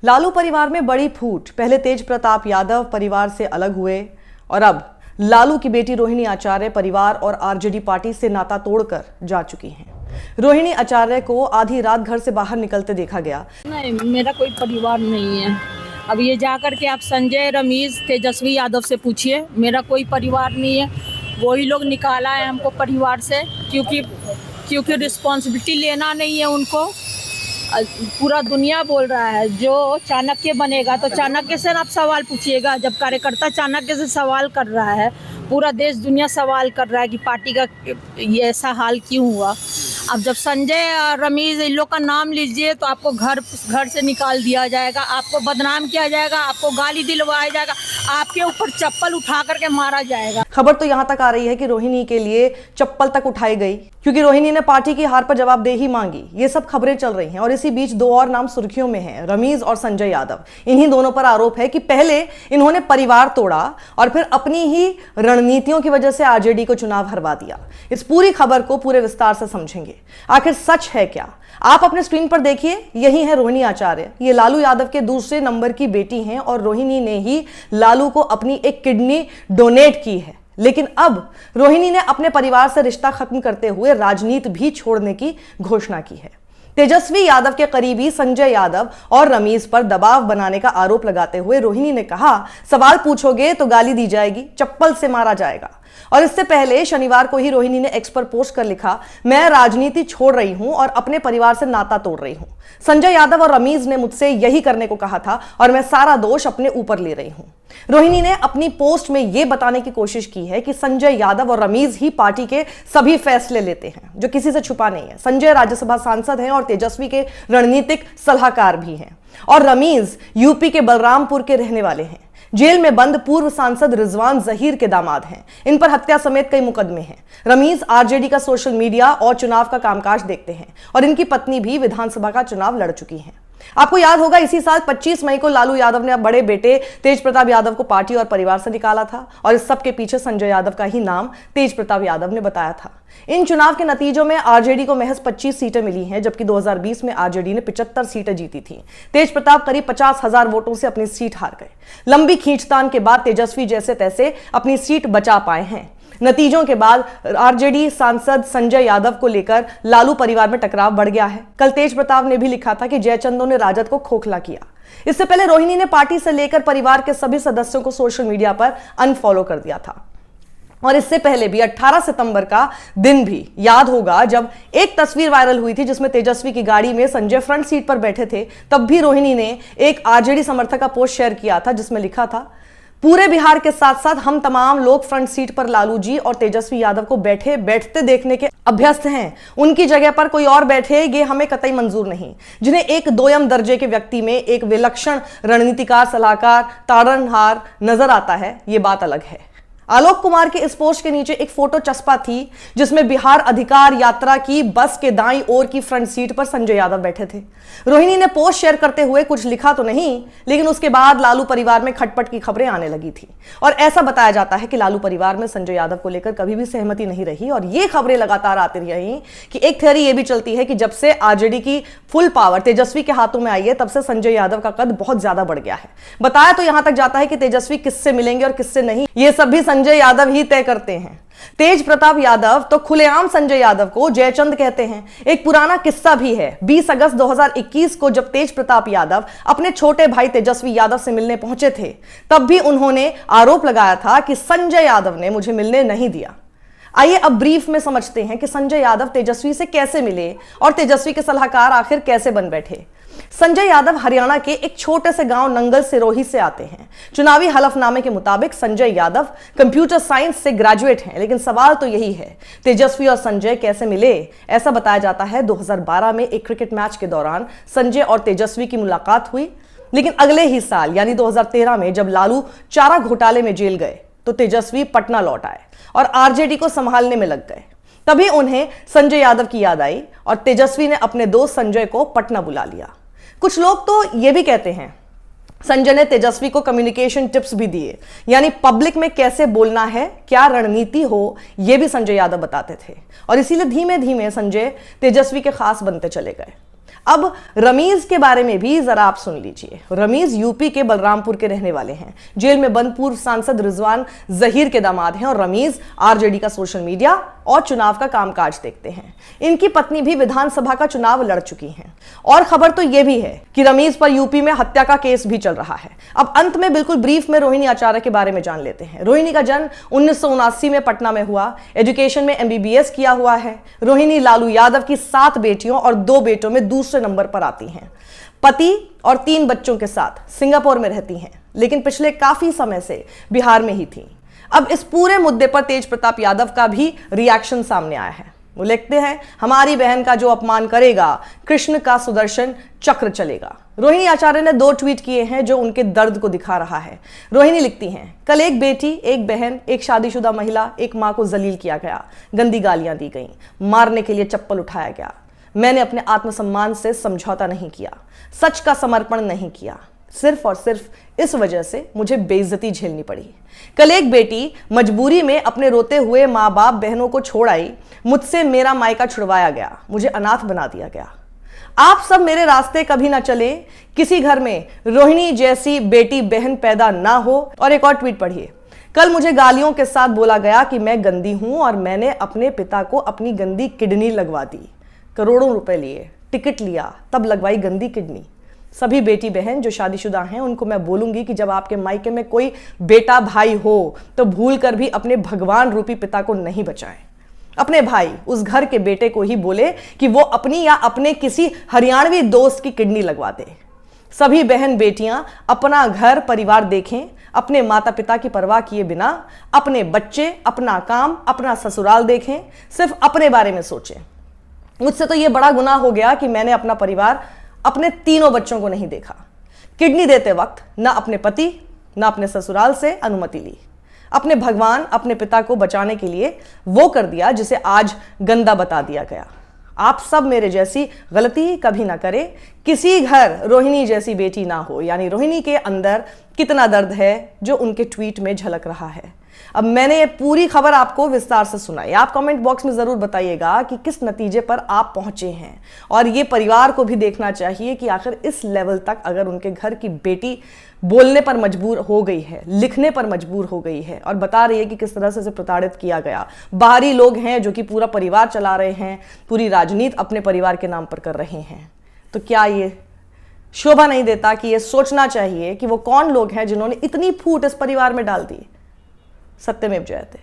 लालू परिवार में बड़ी फूट। पहले तेज प्रताप यादव परिवार से अलग हुए और अब लालू की बेटी रोहिणी आचार्य परिवार और आरजेडी पार्टी से नाता तोड़कर जा चुकी हैं। रोहिणी आचार्य को आधी रात घर से बाहर निकलते देखा गया। नहीं, मेरा कोई परिवार नहीं है। अब ये जाकर के आप संजय, रमीज, तेजस्वी यादव से पूछिए, मेरा कोई परिवार नहीं है। वही लोग निकाला है हमको परिवार से, क्योंकि रिस्पॉन्सिबिलिटी लेना नहीं है उनको। पूरा दुनिया बोल रहा है जो चाणक्य बनेगा तो चाणक्य से आप सवाल पूछिएगा। जब कार्यकर्ता चाणक्य से सवाल कर रहा है, पूरा देश दुनिया सवाल कर रहा है कि पार्टी का ये ऐसा हाल क्यों हुआ। अब जब संजय और रमीज इन लोग का नाम लीजिए तो आपको घर से निकाल दिया जाएगा, आपको बदनाम किया जाएगा, आपको गाली दिलवाया जाएगा, आपके ऊपर चप्पल उठा करके मारा जाएगा। खबर तो यहां तक आ रही है कि रोहिणी के लिए चप्पल तक उठाई गई क्योंकि रोहिणी ने पार्टी की हार पर जवाबदेही मांगी। ये सब खबरें चल रही हैं और इसी बीच दो और नाम सुर्खियों में हैं, रमीज और संजय यादव। इन्हीं दोनों पर आरोप है कि पहले इन्होंने परिवार तोड़ा और फिर अपनी ही रणनीतियों की वजह से आरजेडी को चुनाव हरवा दिया। इस पूरी खबर को पूरे विस्तार से समझेंगे। आखिर सच है क्या, आप अपने स्क्रीन पर देखिए। यही है रोहिणी आचार्य। ये लालू यादव के दूसरे नंबर की बेटी हैं और रोहिणी ने ही लालू को अपनी एक किडनी डोनेट की है। लेकिन अब रोहिणी ने अपने परिवार से रिश्ता खत्म करते हुए राजनीति भी छोड़ने की घोषणा की है। तेजस्वी यादव के करीबी संजय यादव और रमीज पर दबाव बनाने का आरोप लगाते हुए रोहिणी ने कहा, सवाल पूछोगे तो गाली दी जाएगी, चप्पल से मारा जाएगा। और इससे पहले शनिवार को ही रोहिणी ने एक्स पर पोस्ट कर लिखा, मैं राजनीति छोड़ रही हूं और अपने परिवार से नाता तोड़ रही हूं। संजय यादव और रमीज ने मुझसे यही करने को कहा था और मैं सारा दोष अपने ऊपर ले रही हूं। रोहिणी ने अपनी पोस्ट में यह बताने की कोशिश की है कि संजय यादव और रमीज ही पार्टी के सभी फैसले लेते हैं, जो किसी से छुपा नहीं है। संजय राज्यसभा सांसद हैं और तेजस्वी के रणनीतिक सलाहकार भी हैं और रमीज यूपी के बलरामपुर के रहने वाले हैं। जेल में बंद पूर्व सांसद रिजवान जहीर के दामाद हैं। इन पर हत्या समेत कई मुकदमे हैं। रमीज आरजेडी का सोशल मीडिया और चुनाव का कामकाज देखते हैं और इनकी पत्नी भी विधानसभा का चुनाव लड़ चुकी हैं। आपको याद होगा, इसी साल 25 मई को लालू यादव ने बड़े बेटे तेज प्रताप यादव को पार्टी और परिवार से निकाला था और इस सब के पीछे संजय यादव का ही नाम तेज प्रताप यादव ने बताया था। इन चुनाव के नतीजों में आरजेडी को महज 25 सीटें मिली हैं, जबकि 2020 में आरजेडी ने 75 सीटें जीती थी। तेज प्रताप करीब 50,000 वोटों से अपनी सीट हार गए। लंबी खींचतान के बाद तेजस्वी जैसे तैसे अपनी सीट बचा पाए हैं। नतीजों के बाद आरजेडी सांसद संजय यादव को लेकर लालू परिवार में टकराव बढ़ गया है। कल तेज प्रताप ने भी लिखा था कि जयचंदों ने राजद को खोखला किया। इससे पहले रोहिणी ने पार्टी से लेकर परिवार के सभी सदस्यों को सोशल मीडिया पर अनफॉलो कर दिया था। और इससे पहले भी 18 सितंबर का दिन भी याद होगा, जब एक तस्वीर वायरल हुई थी जिसमें तेजस्वी की गाड़ी में संजय फ्रंट सीट पर बैठे थे। तब भी रोहिणी ने एक आरजेडी समर्थक का पोस्ट शेयर किया था जिसमें लिखा था, पूरे बिहार के साथ साथ हम तमाम लोग फ्रंट सीट पर लालू जी और तेजस्वी यादव को बैठते देखने के अभ्यस्त हैं। उनकी जगह पर कोई और बैठे ये हमें कतई मंजूर नहीं। जिन्हें एक दोयम दर्जे के व्यक्ति में एक विलक्षण रणनीतिकार, सलाहकार, तारणहार नजर आता है, ये बात अलग है। आलोक कुमार के इस पोस्ट के नीचे एक फोटो चस्पा थी जिसमें बिहार अधिकार यात्रा की बस के दाईं ओर की फ्रंट सीट पर संजय यादव बैठे थे। रोहिणी ने पोस्ट शेयर करते हुए कुछ लिखा तो नहीं, लेकिन उसके बाद लालू परिवार में खटपट की खबरें आने लगी थी और ऐसा बताया जाता है कि लालू परिवार में संजय यादव को लेकर कभी भी सहमति नहीं रही और ये खबरें लगातार आती रही कि एक थियरी ये भी चलती है कि जब से आरजेडी की फुल पावर तेजस्वी के हाथों में आई है, तब से संजय यादव का कद बहुत ज्यादा बढ़ गया है। बताया तो यहां तक जाता है कि तेजस्वी किससे मिलेंगे और किससे नहीं, ये सब भी संजय यादव ही तय करते हैं। तेज प्रताप यादव तो खुलेआम संजय यादव को जयचंद कहते हैं। एक पुराना किस्सा भी है। 20 अगस्त 2021 को जब तेज प्रताप यादव अपने छोटे भाई तेजस्वी यादव से मिलने पहुंचे थे, तब भी उन्होंने आरोप लगाया था कि संजय यादव ने मुझे मिलने नहीं दिया। आइए अब ब्रीफ में समझते हैं कि संजय यादव तेजस्वी से कैसे मिले और तेजस्वी के सलाहकार आखिर कैसे बन बैठे। संजय यादव हरियाणा के एक छोटे से गांव नंगल सिरोही से आते हैं। चुनावी हलफनामे के मुताबिक संजय यादव कंप्यूटर साइंस से ग्रेजुएट हैं, लेकिन सवाल तो यही है, तेजस्वी और संजय कैसे मिले। ऐसा बताया जाता है 2012 में एक क्रिकेट मैच के दौरान संजय और तेजस्वी की मुलाकात हुई, लेकिन अगले ही साल यानी 2013 में जब लालू चारा घोटाले में जेल गए तो तेजस्वी पटना लौट आए और आरजेडी को संभालने में लग गए। तभी उन्हें संजय यादव की याद आई और तेजस्वी ने अपने दोस्त संजय को पटना बुला लिया। कुछ लोग तो यह भी कहते हैं संजय ने तेजस्वी को कम्युनिकेशन टिप्स भी दिए, यानी पब्लिक में कैसे बोलना है, क्या रणनीति हो, यह भी संजय यादव बताते थे और इसीलिए धीमे धीमे संजय तेजस्वी के खास बनते चले गए। अब रमीज के बारे में भी जरा आप सुन लीजिए। रमीज यूपी के बलरामपुर के रहने वाले हैं। जेल में बंद पूर्व सांसद रिजवान जहीर के दामाद हैं और रमीज आरजेडी का सोशल मीडिया और चुनाव का कामकाज देखते हैं। इनकी पत्नी भी विधानसभा का चुनाव लड़ चुकी हैं। और खबर तो यह भी है कि रमीज पर यूपी में हत्या का केस भी चल रहा है। अब अंत में बिल्कुल ब्रीफ में रोहिणी आचार्य के बारे में जान लेते हैं। रोहिणी का जन्म 1979 में पटना में हुआ। एजुकेशन में MBBS किया हुआ है। रोहिणी लालू यादव की 7 बेटियों और 2 बेटों में दूसरे नंबर पर आती हैं। पति और 3 बच्चों के साथ सिंगापुर में रहती हैं, लेकिन पिछले काफी समय से बिहार में ही थी। अब इस पूरे मुद्दे पर तेज प्रताप यादव का भी रिएक्शन सामने आया है। वो लिखते हैं, हमारी बहन का जो अपमान करेगा, कृष्ण का सुदर्शन चक्र चलेगा। रोहिणी आचार्य ने 2 ट्वीट किए हैं जो उनके दर्द को दिखा रहा है। रोहिणी लिखती हैं, कल एक बेटी, एक बहन, एक शादीशुदा महिला, एक मां को जलील किया गया, गंदी गालियां दी गईं, मारने के लिए चप्पल उठाया गया। मैंने अपने आत्मसम्मान से समझौता नहीं किया, सच का समर्पण नहीं किया। सिर्फ और सिर्फ इस वजह से मुझे बेइज्जती झेलनी पड़ी। कल एक बेटी मजबूरी में अपने रोते हुए माँ बाप बहनों को छोड़ आई। मुझसे मेरा मायका छुड़वाया गया, मुझे अनाथ बना दिया गया। आप सब मेरे रास्ते कभी ना चले, किसी घर में रोहिणी जैसी बेटी बहन पैदा ना हो। और एक और ट्वीट पढ़िए, कल मुझे गालियों के साथ बोला गया कि मैं गंदी हूं और मैंने अपने पिता को अपनी गंदी किडनी लगवा दी। करोड़ों रुपए लिए, टिकट लिया, तब लगवाई गंदी किडनी। सभी बेटी बहन जो शादीशुदा हैं उनको मैं बोलूंगी कि जब आपके मायके में कोई बेटा भाई हो तो भूल कर भी अपने भगवान रूपी पिता को नहीं बचाएं। अपने भाई उस घर के बेटे को ही बोले कि वो अपनी या अपने किसी हरियाणवी दोस्त की किडनी लगवा दे। सभी बहन बेटियां अपना घर परिवार देखें, अपने माता पिता की परवाह किए बिना अपने बच्चे, अपना काम, अपना ससुराल देखें, सिर्फ अपने बारे में सोचें। मुझसे तो यह बड़ा गुनाह हो गया कि मैंने अपना परिवार, अपने 3 बच्चों को नहीं देखा। किडनी देते वक्त ना अपने पति ना अपने ससुराल से अनुमति ली। अपने भगवान, अपने पिता को बचाने के लिए वो कर दिया जिसे आज गंदा बता दिया गया। आप सब मेरे जैसी गलती कभी ना करें, किसी घर रोहिणी जैसी बेटी ना हो। यानी रोहिणी के अंदर कितना दर्द है जो उनके ट्वीट में झलक रहा है। अब मैंने ये पूरी खबर आपको विस्तार से सुनाई। आप कमेंट बॉक्स में जरूर बताइएगा कि किस नतीजे पर आप पहुंचे हैं। और ये परिवार को भी देखना चाहिए कि आखिर इस लेवल तक अगर उनके घर की बेटी बोलने पर मजबूर हो गई है, लिखने पर मजबूर हो गई है और बता रही है कि किस तरह से इसे प्रताड़ित किया गया। बाहरी लोग हैं जो कि पूरा परिवार चला रहे हैं, पूरी राजनीति अपने परिवार के नाम पर कर रहे हैं, तो क्या ये शोभा नहीं देता कि ये सोचना चाहिए कि वो कौन लोग हैं जिन्होंने इतनी फूट इस परिवार में डाल दी। सत्यमेव जयते।